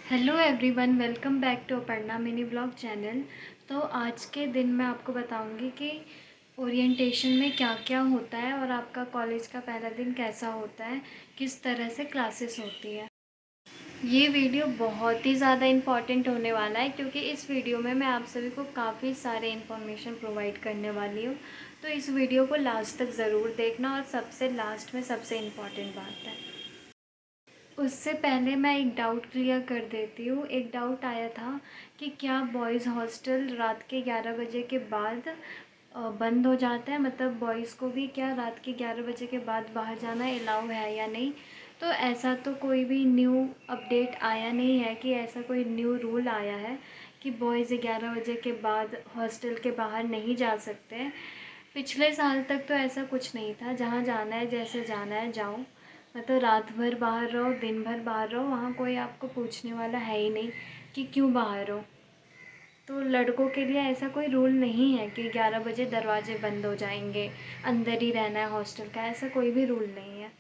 Hello everyone, welcome back to Aparna mini blog channel. तो आज के दिन मैं आपको बताऊंगी कि ओरिएंटेशन में क्या क्या होता है और आपका कॉलेज का पहला दिन कैसा होता है, किस तरह से क्लासेस होती है। ये वीडियो बहुत ही ज़्यादा इम्पॉर्टेंट होने वाला है क्योंकि इस वीडियो में मैं आप सभी को काफ़ी सारे इन्फॉर्मेशन प्रोवाइड करने वाली हूँ। तो इस वीडियो को लास्ट तक ज़रूर देखना और सबसे लास्ट में सबसे इम्पॉर्टेंट बात है, उससे पहले मैं एक डाउट क्लियर कर देती हूँ। एक डाउट आया था कि क्या बॉयज़ हॉस्टल रात के 11 बजे के बाद बंद हो जाता है, मतलब बॉयज़ को भी क्या रात के 11 बजे के बाद बाहर जाना अलाउ है या नहीं। तो ऐसा तो कोई भी न्यू अपडेट आया नहीं है कि ऐसा कोई न्यू रूल आया है कि बॉयज़ 11 बजे के बाद हॉस्टल के बाहर नहीं जा सकते। पिछले साल तक तो ऐसा कुछ नहीं था, जहाँ जाना है जैसे जाना है जाओ, मतलब रात भर बाहर रहो दिन भर बाहर रहो, वहाँ कोई आपको पूछने वाला है ही नहीं कि क्यों बाहर हो। तो लड़कों के लिए ऐसा कोई रूल नहीं है कि 11 बजे दरवाजे बंद हो जाएंगे, अंदर ही रहना है हॉस्टल का, ऐसा कोई भी रूल नहीं है।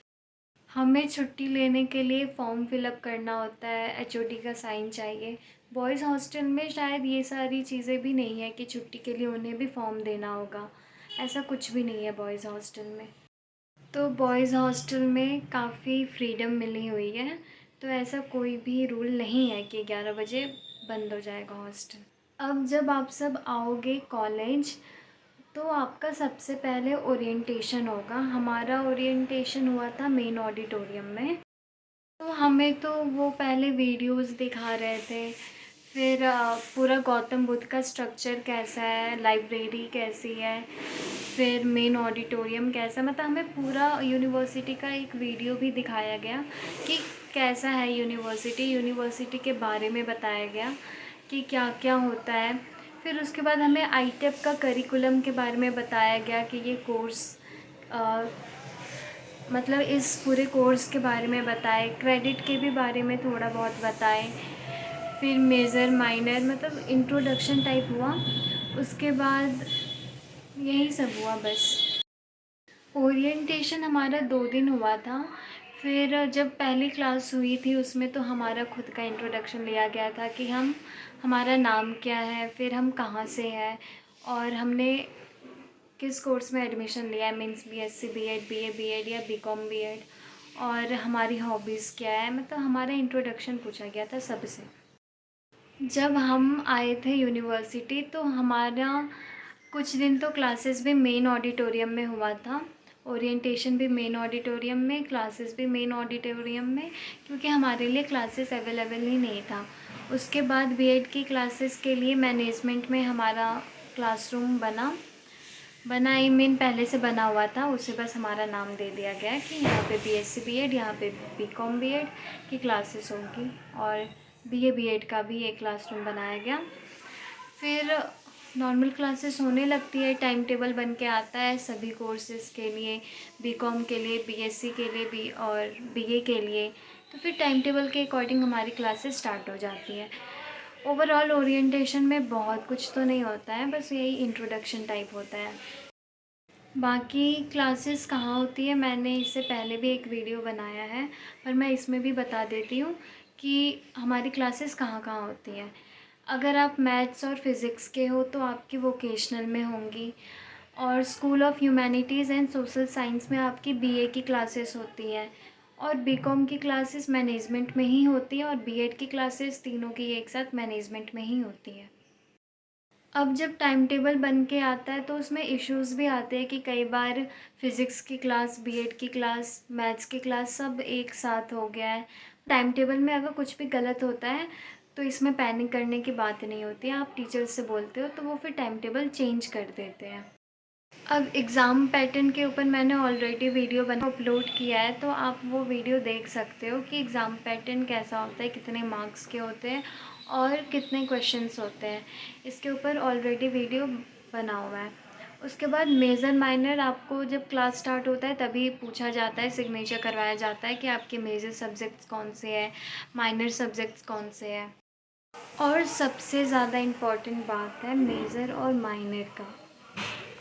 हमें छुट्टी लेने के लिए फॉर्म फिलअप करना होता है, एचओडी का साइन चाहिए। बॉयज़ हॉस्टल में शायद ये सारी चीज़ें भी नहीं है कि छुट्टी के लिए उन्हें भी फॉर्म देना होगा, ऐसा कुछ भी नहीं है बॉयज़ हॉस्टल में। तो बॉयज़ हॉस्टल में काफ़ी फ्रीडम मिली हुई है, तो ऐसा कोई भी रूल नहीं है कि 11 बजे बंद हो जाएगा हॉस्टल। अब जब आप सब आओगे कॉलेज, तो आपका सबसे पहले ओरिएंटेशन होगा। हमारा ओरिएंटेशन हुआ था मेन ऑडिटोरियम में। तो हमें तो वो पहले वीडियोस दिखा रहे थे, फिर पूरा गौतम बुद्ध का स्ट्रक्चर कैसा है, लाइब्रेरी कैसी है, फिर मेन ऑडिटोरियम कैसा, मतलब हमें पूरा यूनिवर्सिटी का एक वीडियो भी दिखाया गया कि कैसा है यूनिवर्सिटी। यूनिवर्सिटी के बारे में बताया गया कि क्या क्या होता है। फिर उसके बाद हमें आईटेप का करिकुलम के बारे में बताया गया कि ये कोर्स मतलब इस पूरे कोर्स के बारे में बताए, क्रेडिट के भी बारे में थोड़ा बहुत बताए। फिर मेजर माइनर मतलब इंट्रोडक्शन टाइप हुआ, उसके बाद यही सब हुआ बस। ओरिएंटेशन हमारा 2 दिन हुआ था। फिर जब पहली क्लास हुई थी उसमें तो हमारा खुद का इंट्रोडक्शन लिया गया था कि हमारा नाम क्या है, फिर हम कहाँ से हैं और हमने किस कोर्स में एडमिशन लिया है, means BSc BEd BA BEd या बीकॉम बीएड, और हमारी हॉबीज़ क्या है, मतलब हमारा इंट्रोडक्शन पूछा गया था सबसे। जब हम आए थे यूनिवर्सिटी तो हमारा कुछ दिन तो क्लासेस भी मेन ऑडिटोरियम में हुआ था, ओरिएंटेशन भी मेन ऑडिटोरियम में, क्लासेस भी मेन ऑडिटोरियम में, क्योंकि हमारे लिए क्लासेस अवेलेबल ही नहीं था। उसके बाद बीएड की क्लासेस के लिए मैनेजमेंट में हमारा क्लासरूम बना आई मीन पहले से बना हुआ था, उसे बस हमारा नाम दे दिया गया कि यहाँ पे बीएससी बीएड, यहाँ पे बीकॉम बीएड की क्लासेस होंगी, और बीए बीएड का भी एक क्लासरूम बनाया गया। फिर नॉर्मल क्लासेस होने लगती है, टाइम टेबल बन के आता है सभी कोर्सेज़ के लिए, बीकॉम के लिए, बीएससी के लिए भी और बीए के लिए। तो फिर टाइम टेबल के अकॉर्डिंग हमारी क्लासेस स्टार्ट हो जाती है। ओवरऑल ओरिएंटेशन में बहुत कुछ तो नहीं होता है, बस यही इंट्रोडक्शन टाइप होता है। बाकी क्लासेस कहाँ होती है, मैंने इससे पहले भी एक वीडियो बनाया है, पर मैं इसमें भी बता देती हूँ कि हमारी क्लासेस कहाँ कहाँ होती हैं। अगर आप मैथ्स और फिज़िक्स के हो तो आपकी वोकेशनल में होंगी, और school of humanities and social science में आपकी बीए की क्लासेस होती हैं, और बीकॉम की क्लासेस मैनेजमेंट में ही होती है, और बीएड की क्लासेस तीनों की एक साथ मैनेजमेंट में ही होती है। अब जब टाइम टेबल बन के आता है तो उसमें इश्यूज़ भी आते हैं कि कई बार फ़िज़िक्स की क्लास, बीएड की क्लास, मैथ्स की क्लास सब एक साथ हो गया है। टाइम टेबल में अगर कुछ भी गलत होता है तो इसमें पैनिक करने की बात नहीं होती है, आप टीचर्स से बोलते हो तो वो फिर टाइम टेबल चेंज कर देते हैं। अब एग्ज़ाम पैटर्न के ऊपर मैंने ऑलरेडी वीडियो बना अपलोड किया है, तो आप वो वीडियो देख सकते हो कि एग्ज़ाम पैटर्न कैसा होता है, कितने मार्क्स के होते हैं और कितने क्वेश्चंस होते हैं। इसके ऊपर ऑलरेडी वीडियो बना हुआ है। उसके बाद मेजर माइनर आपको जब क्लास स्टार्ट होता है तभी पूछा जाता है, सिग्नेचर करवाया जाता है कि आपके मेजर सब्जेक्ट्स कौन से हैं, माइनर सब्जेक्ट्स कौन से हैं। और सबसे ज़्यादा इम्पॉर्टेंट बात है मेजर और माइनर का,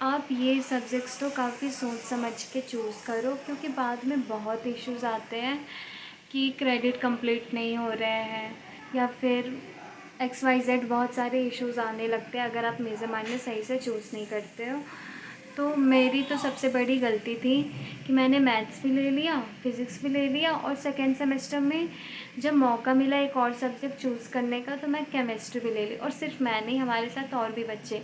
आप ये सब्जेक्ट्स तो काफ़ी सोच समझ के चूज़ करो, क्योंकि बाद में बहुत इश्यूज़ आते हैं कि क्रेडिट कंप्लीट नहीं हो रहे हैं, या फिर XYZ बहुत सारे इश्यूज़ आने लगते हैं अगर आप मेज़रमाइंड में सही से चूज़ नहीं करते हो। तो मेरी तो सबसे बड़ी गलती थी कि मैंने मैथ्स भी ले लिया, फ़िज़िक्स भी ले लिया और सेकेंड सेमेस्टर में जब मौका मिला एक और सब्जेक्ट चूज़ करने का तो मैं केमिस्ट्री भी ले ली। और सिर्फ मैं नहीं, हमारे साथ और भी बच्चे।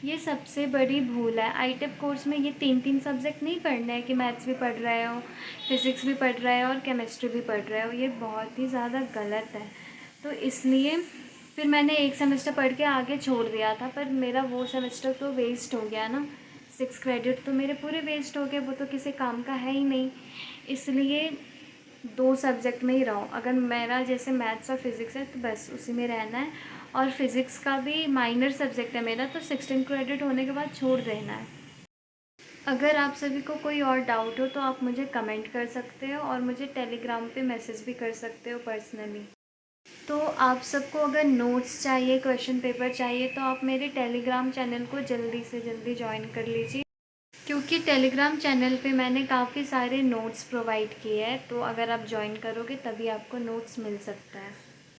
ये सबसे बड़ी भूल है। ITEP कोर्स में ये 3-3 सब्जेक्ट नहीं पढ़ने हैं कि मैथ्स भी पढ़ रहे हो, फ़िज़िक्स भी पढ़ रहे हो और केमिस्ट्री भी पढ़ रहे हो। ये बहुत ही ज़्यादा गलत है। तो इसलिए फिर मैंने एक सेमेस्टर पढ़ के आगे छोड़ दिया था, पर मेरा वो सेमेस्टर तो वेस्ट हो गया ना। 6 क्रेडिट तो मेरे पूरे वेस्ट हो गए, वो तो किसी काम का है ही नहीं। इसलिए 2 सब्जेक्ट में ही रहूँ। अगर मेरा जैसे मैथ्स और फिज़िक्स है तो बस उसी में रहना है। और फिज़िक्स का भी माइनर सब्जेक्ट है मेरा, तो 16 क्रेडिट होने के बाद छोड़ देना है। अगर आप सभी को कोई और डाउट हो तो आप मुझे कमेंट कर सकते हो और मुझे टेलीग्राम पे मैसेज भी कर सकते हो पर्सनली। तो आप सबको अगर नोट्स चाहिए, क्वेश्चन पेपर चाहिए, तो आप मेरे टेलीग्राम चैनल को जल्दी से जल्दी ज्वाइन कर लीजिए, क्योंकि टेलीग्राम चैनल पे मैंने काफ़ी सारे नोट्स प्रोवाइड किए हैं। तो अगर आप ज्वाइन करोगे तभी आपको नोट्स मिल सकता है।